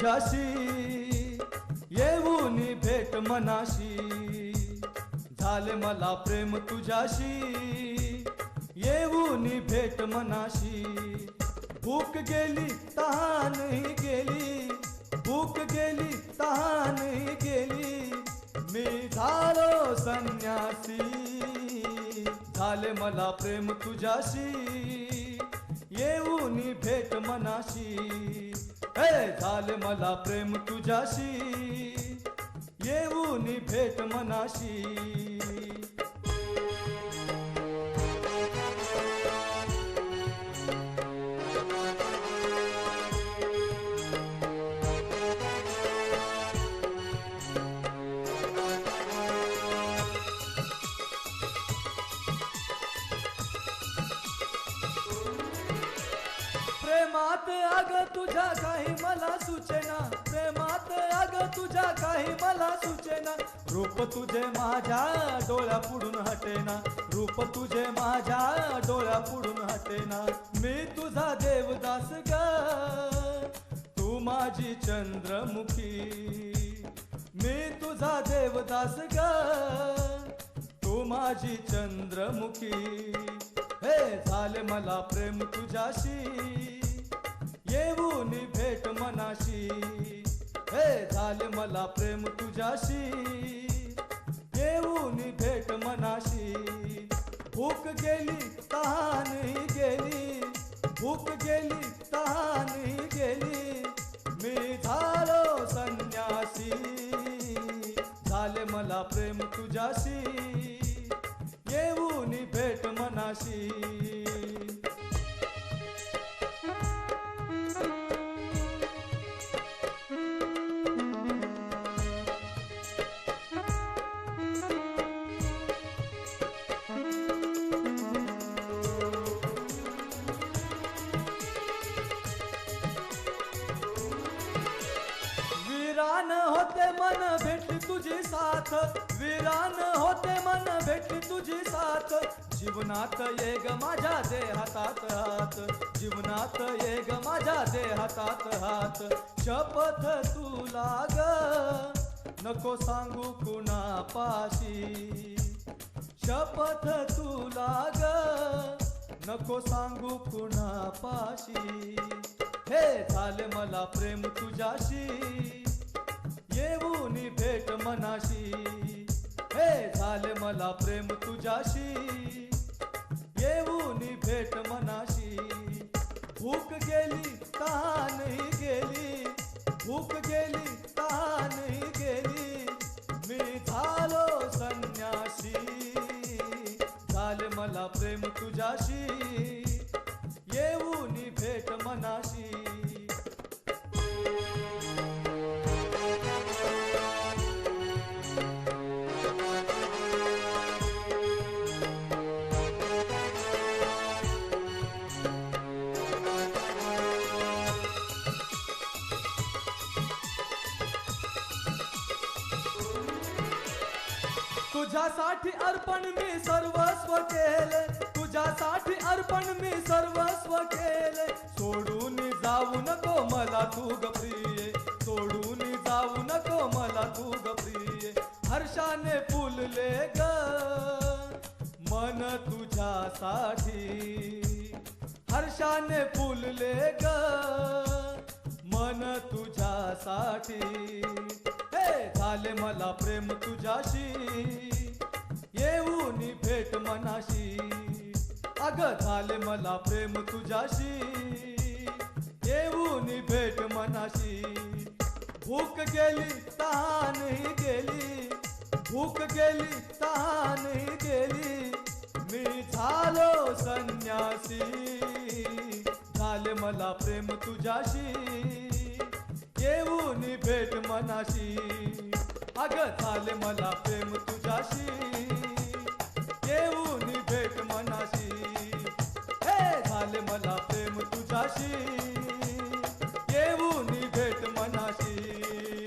तुझ्याशी येऊन भेट मनाशी झाले मला प्रेम तुझ्याशी येऊन भेट मनाशी भूक गेली तहान गेली भूक गेली तहान गेली मी झालो संन्यासी झाले मला प्रेम तुझ्याशी येऊन भेट मनाशी हे झाले मला प्रेम तुझ्याशी येऊन भेट मनाशी प्रेमात अग तुझ्या काही मला सुचेना प्रेमात अग तुझ्या काही मला सुचेना रूप तुझे माझ्या डोळ्या पुढून हटेना रूप तुझे माझ्या डोळ्या पुढून हटेना मी तुझा देवदास ग तू माझी चंद्रमुखी मी तुझा देवदास ग तू माझी चंद्रमुखी हे झाले मला प्रेम तुझ्याशी येऊन भेट मनाशी हे झाले मला प्रेम तुझ्याशी येऊन भेट मनाशी भूक गेली तहान गेली भूक गेली तहान गेली मी झालो संन्यासी झाले मला प्रेम तुझ्याशी येऊन भेट मनाशी वीरान होते मन भेटली तुझी साथ वीरान होते मन भेटली तुझी साथ जीवनात ये ग माझ्या देहातात हात जीवनात ये ग माझ्या देहातात हात शपथ तुला ग नको सांगू कुणापाशी शपथ तुला ग नको सांगू कुणापाशी हे झाले मला प्रेम तुझ्याशी येऊन भेट मनाशी हे झाले मला प्रेम तुझ्याशी येऊन भेट मनाशी भूक गेली तहान गेली भूक गेली तहान गेली मी झालो संन्यासी झाले मला प्रेम तुझ्याशी येऊन भेट मनाशी तुझ्यासाठी अर्पण मी सर्वस्व केले तुझ्यासाठी अर्पण मी सर्वस्व केले सोडून जाऊ नको मला तू ग प्रिये सोडून जाऊ नको मला तू ग प्रिये हर्षाने फुलले ग मन तुझ्यासाठी हर्षाने फुलले ग मन तुझ्यासाठी हे झाले मला प्रेम तुझ्याशी येऊन भेट मनाशी अग झाले मला प्रेम तुझ्याशी येऊन भेट मनाशी भूक गेली तहान गेली भूक गेली तहान गेली मी झालो संन्यासी झाले मला प्रेम तुझ्याशी येऊन भेट मनाशी अग झाले मला प्रेम तुझ्याशी येऊन भेट मनाशी हे झाले मला प्रेम तुझ्याशी